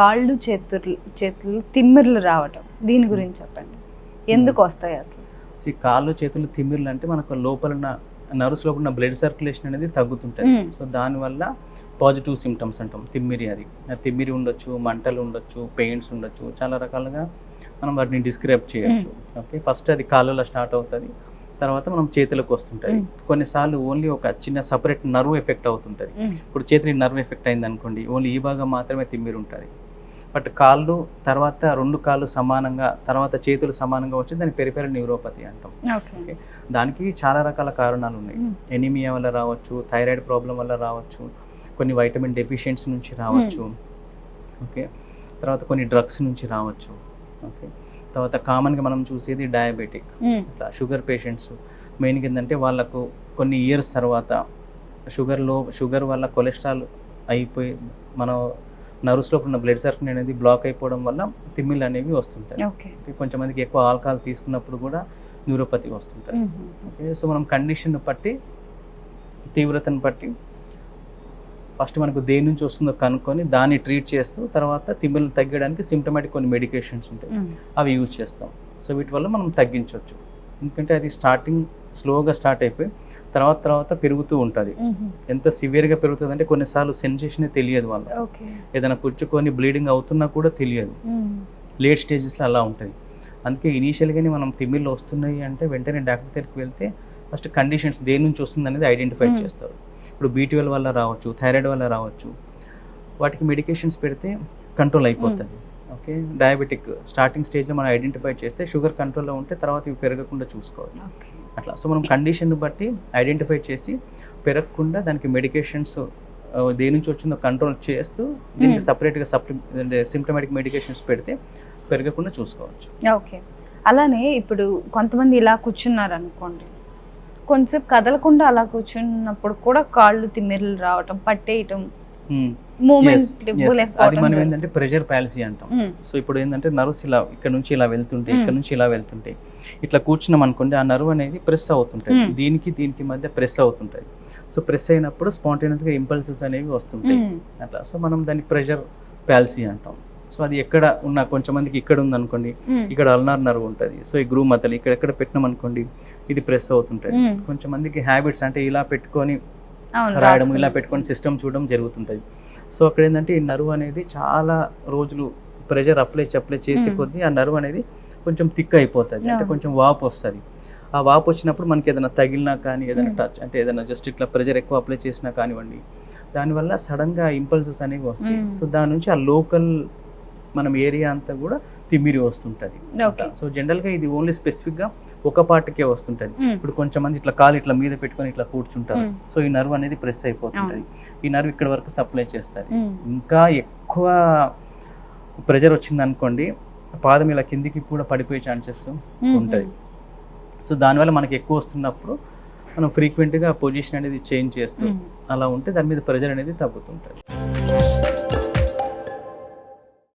కాళ్ళు చేతులు తిమ్మిర్లు రావటం, దీని గురించి చెప్పండి, ఎందుకు వస్తాయి అసలు? కాళ్ళు చేతులు తిమ్మిర్లు అంటే మనకు లోపల ఉన్న నర్వ్స్ లోపల ఉన్న బ్లడ్ సర్క్యులేషన్ అనేది తగ్గుతుంటుంది. సో దానివల్ల పాజిటివ్ సిమ్టమ్స్ అంటాం. తిమ్మిరి అది తిమ్మిరి ఉండొచ్చు, మంటలు ఉండొచ్చు, పెయిన్స్ ఉండొచ్చు, చాలా రకాలుగా మనం వాటిని డిస్క్రైబ్ చేయొచ్చు. ఓకే, ఫస్ట్ అది కాళ్ళలో స్టార్ట్ అవుతుంది, తర్వాత మనం చేతులకు వస్తుంటుంది. కొన్నిసార్లు ఓన్లీ ఒక చిన్న సపరేట్ నర్వ్ ఎఫెక్ట్ అవుతుంటుంది. ఇప్పుడు చేతికి నర్వ్ ఎఫెక్ట్ అయింది అనుకోండి, ఓన్లీ ఈ భాగం మాత్రమే తిమ్మిరి ఉంటుంది. బట్ కాళ్ళు తర్వాత 2 కాళ్ళు సమానంగా, తర్వాత చేతులు సమానంగా వచ్చి దాన్ని పెరిఫెరల్ న్యూరోపతి అంటాం. ఓకే, దానికి చాలా రకాల కారణాలు ఉన్నాయి. ఎనీమియా వల్ల రావచ్చు, థైరాయిడ్ ప్రాబ్లం వల్ల రావచ్చు, కొన్ని వైటమిన్ డెఫిషియన్సీ నుంచి రావచ్చు. ఓకే, తర్వాత కొన్ని డ్రగ్స్ నుంచి రావచ్చు. ఓకే, తర్వాత కామన్గా మనం చూసేది డయాబెటిక్, అట్లా షుగర్ పేషెంట్స్ మెయిన్గా ఏంటంటే వాళ్ళకు కొన్ని ఇయర్స్ తర్వాత షుగర్ వల్ల కొలెస్ట్రాల్ అయిపోయి మన నర్వ్స్లో ఉన్న బ్లడ్ సర్కిల్ అనేది బ్లాక్ అయిపోవడం వల్ల తిమ్మిళ్ళు అనేవి వస్తుంటాయి. కొంచెంమందికి ఎక్కువ ఆల్కహాల్ తీసుకున్నప్పుడు కూడా న్యూరోపతి వస్తుంటాయి. ఓకే, సో మనం కండిషన్ బట్టి, తీవ్రతను బట్టి ఫస్ట్ మనకు దేని నుంచి వస్తుందో కనుక్కొని దాన్ని ట్రీట్ చేస్తూ, తర్వాత తిమ్మిళ్ళు తగ్గడానికి సిమ్టమాటిక్ కొన్ని మెడికేషన్స్ ఉంటాయి, అవి యూజ్ చేస్తాం. సో వీటి వల్ల మనం తగ్గించవచ్చు. ఎందుకంటే అది స్లోగా స్టార్ట్ అయిపోయి తర్వాత పెరుగుతూ ఉంటుంది. ఎంత సివియర్గా పెరుగుతుంది అంటే కొన్నిసార్లు సెన్సేషనే తెలియదు, వాళ్ళు ఏదైనా పుచ్చుకొని బ్లీడింగ్ అవుతున్నా కూడా తెలియదు. లేట్ స్టేజెస్లో అలా ఉంటుంది. అందుకే ఇనీషియల్గానే మనం తిమ్మిళ్ళు వస్తున్నాయి అంటే వెంటనే డాక్టర్ దగ్గరికి వెళ్తే ఫస్ట్ కండిషన్స్ దేని నుంచి వస్తుంది అనేది ఐడెంటిఫై చేస్తారు. ఇప్పుడు B12 వల్ల రావచ్చు, థైరాయిడ్ వల్ల రావచ్చు, వాటికి మెడికేషన్స్ పెడితే కంట్రోల్ అయిపోతుంది. ఓకే, డయాబెటిక్ స్టార్టింగ్ స్టేజ్లో మనం ఐడెంటిఫై చేస్తే షుగర్ కంట్రోల్లో ఉంటే తర్వాత ఇవి పెరగకుండా చూసుకోవచ్చు. అట్లా సో మనం కండిషన్ బట్టి ఐడెంటిఫై చేసి పెరగకుండా దానికి మెడికేషన్స్ దేని నుంచి వచ్చిందో కంట్రోల్ చేస్తూ దీనికి సపరేట్గా సిమ్టమాటిక్ మెడికేషన్స్ పెడితే పెరగకుండా చూసుకోవచ్చు. ఓకే, అలానే ఇప్పుడు కొంతమంది ఇలా కూర్చున్నారు అనుకోండి, కొంతసేపు కదలకుండా అలా కూర్చున్నప్పుడు కూడా కాళ్ళు తిమ్మిర్లు రావటం, పట్టేయటం, అది మనం ఏంటంటే ప్రెషర్ ప్యాలసీ అంటాం. సో ఇప్పుడు ఏంటంటే నర్వ్స్ ఇలా ఇక్కడ నుంచి ఇలా వెళ్తుంటే ఇట్లా కూర్చున్నాం అనుకోండి, ఆ నర్వ్ అనేది ప్రెస్ అవుతుంటుంది, దీనికి మధ్య ప్రెస్ అవుతుంటుంది. సో ప్రెస్ అయినప్పుడు స్పాంటేనియస్గా ఇంపల్సెస్ అనేవి వస్తుంటాయి అట్లా. సో మనం దాన్ని ప్రెషర్ ప్యాలసీ అంటాం. సో అది ఎక్కడ ఉన్న కొంచెం మందికి ఇక్కడ ఉంది అనుకోండి, ఇక్కడ అల్నార్ నర్వ్ ఉంటుంది. సో ఈ గ్రూ మధ్యలో ఎక్కడ పెట్టినాం అనుకోండి, ఇది ప్రెస్ అవుతుంటుంది. కొంచెం మందికి హ్యాబిట్స్ అంటే ఇలా పెట్టుకొని రాయడం, ఇలా పెట్టుకొని సిస్టమ్ చూడడం జరుగుతుంటుంది. సో అక్కడ ఏంటంటే ఈ నర్వ్ అనేది చాలా రోజులు ప్రెషర్ అప్లై చేసే కొద్దీ ఆ నర్వ్ అనేది కొంచెం థిక్ అయిపోతుంది, అంటే కొంచెం వాపు వస్తుంది. ఆ వాపు వచ్చినప్పుడు మనకి ఏదైనా తగిలినా కానీ, ఏదైనా టచ్ అంటే ఏదైనా జస్ట్ ఇట్లా ప్రెషర్ ఎక్కువ అప్లై చేసినా కానివ్వండి, దానివల్ల సడన్గా ఇంపల్సెస్ అనేవి వస్తాయి. సో దాని నుంచి ఆ లోకల్ మనం ఏరియా అంతా కూడా తిమ్మిరి వస్తుంటుంది. సో జనరల్గా ఇది ఓన్లీ స్పెసిఫిక్గా ఒక పార్ట్కే వస్తుంటుంది. ఇప్పుడు కొంచెం మంది ఇట్లా కాలు ఇట్లా మీద పెట్టుకొని ఇట్లా కూర్చుంటారు. సో ఈ నర్వ్ అనేది ప్రెస్ అయిపోతుంటుంది, ఈ నర్వ్ ఇక్కడ వరకు సప్లై చేస్తుంది. ఇంకా ఎక్కువ ప్రెషర్ వచ్చింది అనుకోండి, పాదం ఇలా కిందికి కూడా పడిపోయే ఛాన్సెస్ ఉంటుంది. సో దానివల్ల మనకి ఎక్కువ వస్తున్నప్పుడు మనం ఫ్రీక్వెంట్గా పొజిషన్ అనేది చేంజ్ చేస్తూ అలా ఉంటే దాని మీద ప్రెషర్ అనేది తగ్గుతుంటుంది.